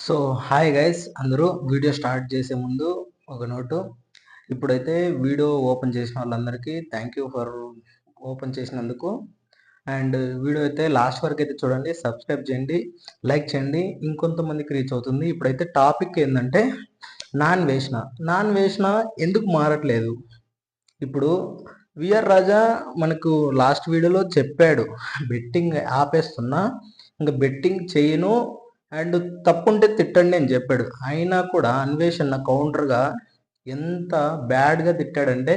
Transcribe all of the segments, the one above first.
So hi guys, అందరూ video start చేసే ముందు ఒక నోటు. ఇప్పుడైతే వీడియో ఓపెన్ చేసిన వాళ్ళందరికీ థ్యాంక్ యూ ఫర్ ఓపెన్ చేసినందుకు. అండ్ వీడియో అయితే లాస్ట్ వరకు అయితే చూడండి, సబ్స్క్రైబ్ చేయండి, లైక్ చేయండి, ఇంకొంతమందికి రీచ్ అవుతుంది. ఇప్పుడైతే టాపిక్ ఏంటంటే నాన్ వేసిన ఎందుకు మారట్లేదు. ఇప్పుడు విఆర్ రాజా మనకు లాస్ట్ వీడియోలో చెప్పాడు, బెట్టింగ్ ఆపేస్తున్నా, ఇంకా బెట్టింగ్ చేయను, అండ్ తప్పుంటే తిట్టండి అని చెప్పాడు. అయినా కూడా అన్వేషణ కౌంటర్గా ఎంత బ్యాడ్గా తిట్టాడంటే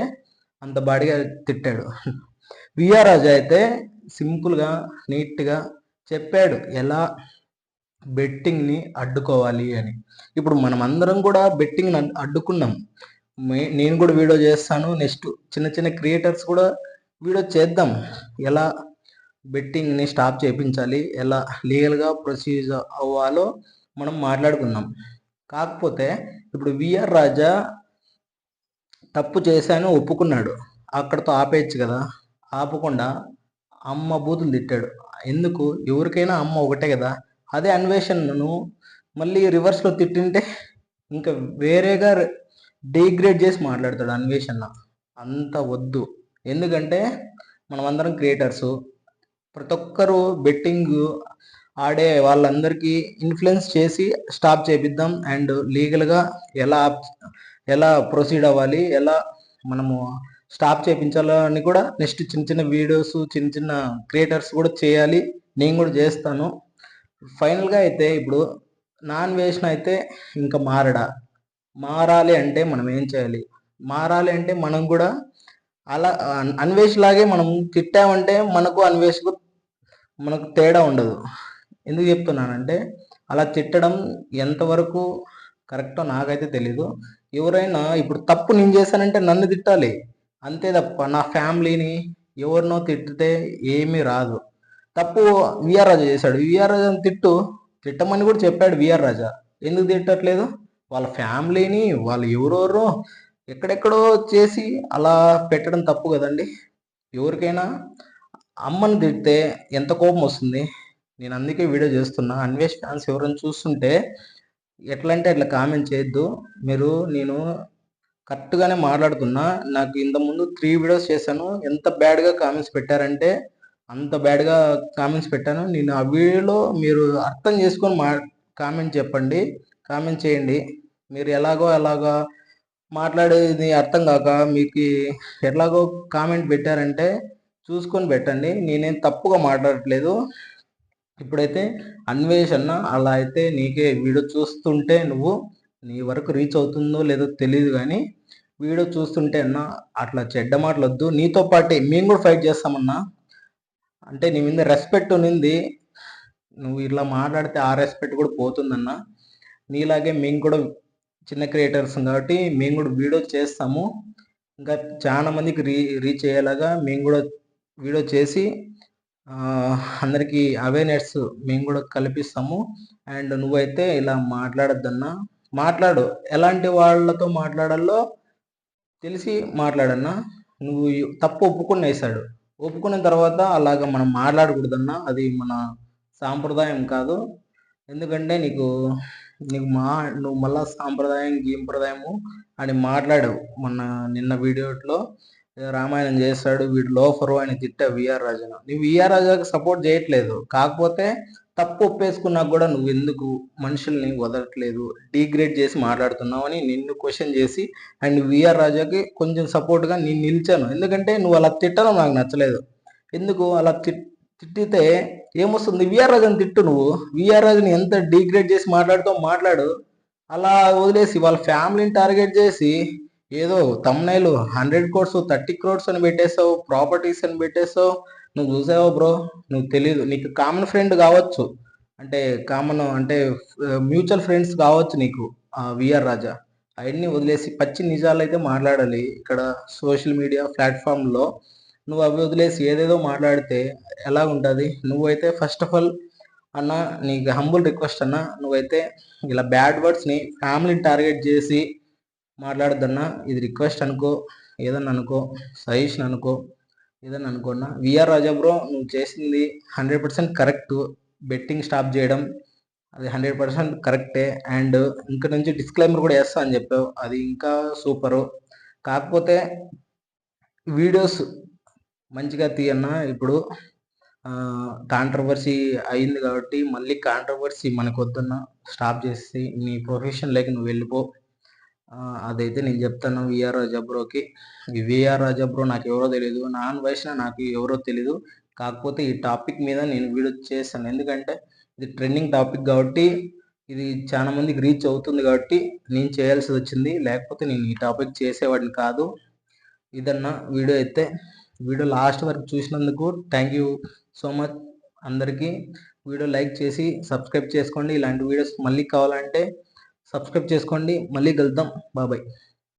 అంత బాడీగా తిట్టాడు. విఆర్ రాజా అయితే సింపుల్గా నీట్గా చెప్పాడు ఎలా బెట్టింగ్ని అడ్డుకోవాలి అని. ఇప్పుడు మనం అందరం కూడా బెట్టింగ్ని అడ్డుకున్నాం. నేను కూడా వీడియో చేస్తాను, నెక్స్ట్ చిన్న చిన్న క్రియేటర్స్ కూడా వీడియో చేద్దాం, ఎలా బెట్టింగ్ని స్టాప్ చేయించాలి, ఎలా లీగల్గా ప్రొసీజ్ అవ్వాలో మనం మాట్లాడుకుందాం. కాకపోతే ఇప్పుడు విఆర్ రాజా తప్పు చేశాను ఒప్పుకున్నాడు, అక్కడితో ఆపేయచ్చు కదా. ఆపకుండా అమ్మ బూతులు తిట్టాడు. ఎందుకు? ఎవరికైనా అమ్మ ఒకటే కదా. అదే అన్వేషణను మళ్ళీ రివర్స్లో తిట్టింటే ఇంకా వేరేగా డిగ్రేడ్ చేసి మాట్లాడతాడు అన్వేషణ. అంత వద్దు. ఎందుకంటే మనమందరం క్రియేటర్సు, ప్రతి ఒక్కరు బెట్టింగ్ ఆడే వాళ్ళందరికీ ఇన్ఫ్లుయెన్స్ చేసి స్టాప్ చేపిద్దాం. అండ్ లీగల్గా ఎలా ఎలా ప్రొసీడ్ అవ్వాలి, ఎలా మనము స్టాప్ చేయించాలో అని కూడా నెక్స్ట్ చిన్న చిన్న వీడియోస్, చిన్న చిన్న క్రియేటర్స్ కూడా చేయాలి. నేను కూడా చేస్తాను. ఫైనల్గా అయితే ఇప్పుడు నాన్ వేసిన అయితే ఇంకా మారాలి అంటే మనం ఏం చేయాలి? మారాలి అంటే మనం కూడా అలా అన్వేష్ లాగే మనం తిట్టామంటే మనకు అన్వేష్కు మనకు తేడా ఉండదు. ఎందుకు చెప్తున్నానంటే అలా తిట్టడం ఎంతవరకు కరెక్టో నాకైతే తెలీదు. ఎవరైనా ఇప్పుడు తప్పు నేను చేశానంటే నన్ను తిట్టాలి, అంతే తప్ప నా ఫ్యామిలీని ఎవరినో తిట్టితే ఏమీ రాదు. తప్పు విఆర్ రాజా చేశాడు, విఆర్ రాజాని తిట్టమని కూడా చెప్పాడు విఆర్ రాజా. ఎందుకు తిట్టట్లేదు? వాళ్ళ ఫ్యామిలీని వాళ్ళు ఎవరెవరో ఎక్కడెక్కడో చేసి అలా పెట్టడం తప్పు కదండి. ఎవరికైనా అమ్మని తిడితే ఎంత కోపం వస్తుంది. నేను అందుకే వీడియో చేస్తున్నా. అన్వేష్ ఫ్యాన్స్ ఎవరైనా చూస్తుంటే ఎట్లా అంటే అట్లా కామెంట్ చేయొద్దు. నేను కరెక్ట్గానే మాట్లాడుతున్నా. నాకు ఇంతకుముందు 3 వీడియోస్ చేశాను. ఎంత బ్యాడ్గా కామెంట్స్ పెట్టారంటే అంత బ్యాడ్గా కామెంట్స్ పెట్టాను. నేను ఆ వీడియోలో మీరు అర్థం చేసుకొని కామెంట్ చెప్పండి, కామెంట్ చేయండి. మీరు ఎలాగా మాట్లాడేది అర్థం కాక మీకు ఎట్లాగో కామెంట్ పెట్టారంటే చూసుకొని పెట్టండి. నేనేం తప్పుగా మాట్లాడట్లేదు. ఇప్పుడైతే అన్వేషణ అలా అయితే నీకే వీడియో చూస్తుంటే నీ వరకు రీచ్ అవుతుందో లేదో తెలియదు, కానీ వీడియో చూస్తుంటే అన్నా అట్లా చెడ్డ మాటలు వద్దు. నీతో పాటే మేము కూడా ఫైట్ చేస్తామన్నా. అంటే నీ మీద రెస్పెక్ట్ ఉన్నింది, నువ్వు ఇట్లా మాట్లాడితే ఆ రెస్పెక్ట్ కూడా పోతుందన్న. నీలాగే మేము కూడా చిన్న క్రియేటర్స్ కాబట్టి మేము కూడా వీడియో చేస్తాము. ఇంకా చాలా మందికి రీచ్ అయ్యేలాగా మేము కూడా వీడియో చేసి అందరికీ అవేర్నెస్ మేము కూడా కల్పిస్తాము. అండ్ నువ్వైతే ఇలా మాట్లాడొద్దన్నా. మాట్లాడు, ఎలాంటి వాళ్ళతో మాట్లాడాలో తెలిసి మాట్లాడన్నా. నువ్వు తప్పు ఒప్పుకునేసాడు, ఒప్పుకున్న తర్వాత అలాగ మనం మాట్లాడకూడదన్నా. అది మన సాంప్రదాయం కాదు. ఎందుకంటే నీకు నువ్వు మళ్ళా గీంప్రదాయము అని మాట్లాడావు మొన్న నిన్న వీడియోలో. రామాయణం చేస్తాడు వీడు లోఫరు అని తిట్టా విఆర్ రాజాను. నువ్వు విఆర్ రాజాకి సపోర్ట్ చేయట్లేదు, కాకపోతే తప్పు ఒప్పేసుకున్నా కూడా నువ్వు ఎందుకు మనుషుల్ని వదలట్లేదు, డిగ్రేడ్ చేసి మాట్లాడుతున్నావు అని నిన్ను క్వశ్చన్ చేసి అండ్ విఆర్ రాజాకి కొంచెం సపోర్ట్గా నేను నిలిచాను. ఎందుకంటే నువ్వు అలా తిట్టడం నాకు నచ్చలేదు. ఎందుకు అలా తిట్టితే ఏమొస్తుంది? విఆర్ రాజుని తిట్టు. నువ్వు విఆర్ రాజుని ఎంత డిగ్రేడ్ చేసి మాట్లాడు. అలా వదిలేసి వాళ్ళ ఫ్యామిలీని టార్గెట్ చేసి ఏదో తమ్నైలు 100 crores 30 crores అని పెట్టేసావు, ప్రాపర్టీస్ అని పెట్టేసావు. నువ్వు చూసావో బ్రో? నువ్వు తెలీదు. నీకు కామన్ ఫ్రెండ్ కావచ్చు, అంటే మ్యూచువల్ ఫ్రెండ్స్ కావచ్చు నీకు విఆర్ రాజా. అవన్నీ వదిలేసి పచ్చి నిజాలు అయితే మాట్లాడాలి ఇక్కడ సోషల్ మీడియా ప్లాట్ఫామ్లో. నువ్వు అవి వదిలేసి ఏదేదో మాట్లాడితే ఎలా ఉంటుంది? నువ్వైతే ఫస్ట్ ఆఫ్ ఆల్ అన్న, నీకు హంబుల్ రిక్వెస్ట్ అన్న, నువ్వైతే ఇలా బ్యాడ్ వర్డ్స్ని ఫ్యామిలీని టార్గెట్ చేసి మాట్లాడద్దన్నా. ఇది రిక్వెస్ట్ అనుకో, ఏదన్నా అనుకో, సజెషన్ అనుకో, ఏదన్నా అనుకోన్నా. విఆర్ రాజా బ్రో, నువ్వు చేసింది 100% కరెక్ట్. బెట్టింగ్ స్టాప్ చేయడం అది 100% కరెక్టే. అండ్ ఇంక నుంచి డిస్క్లైమర్ కూడా వేస్తా అని చెప్పావు, అది ఇంకా సూపరు. కాకపోతే వీడియోస్ మంచిగా తీయన్నా. ఇప్పుడు కాంట్రవర్సీ అయింది కాబట్టి మళ్ళీ కాంట్రవర్సీ మనకొద్దన్న, స్టాప్ చేసి నీ ప్రొఫెషన్ లేక నువ్వు వెళ్ళిపో. అదైతే నేను చెప్తాను విఆర్ రాజా బ్రోకి. ఈ విఆర్ రాజా బ్రో నాకు ఎవరో తెలియదు, నాన్ వైష్ణవ్ నాకు ఎవరో తెలీదు. కాకపోతే ఈ టాపిక్ మీద నేను వీడియో చేస్తాను, ఎందుకంటే ఇది ట్రెండింగ్ టాపిక్ కాబట్టి, ఇది చాలా మందికి రీచ్ అవుతుంది కాబట్టి నేను చేయాల్సి వచ్చింది, లేకపోతే నేను ఈ టాపిక్ చేసేవాడిని కాదు. ఇదన్నా వీడియో అయితే. వీడియో లాస్ట్ వరకు చూసినందుకు థ్యాంక్ యూ సో మచ్ అందరికీ. వీడియో లైక్ చేసి సబ్స్క్రైబ్ చేసుకోండి. ఇలాంటి వీడియోస్ మళ్ళీ కావాలంటే సబ్స్క్రైబ్ చేసుకోండి. మళ్ళీ కలుద్దాం. బాబాయ్.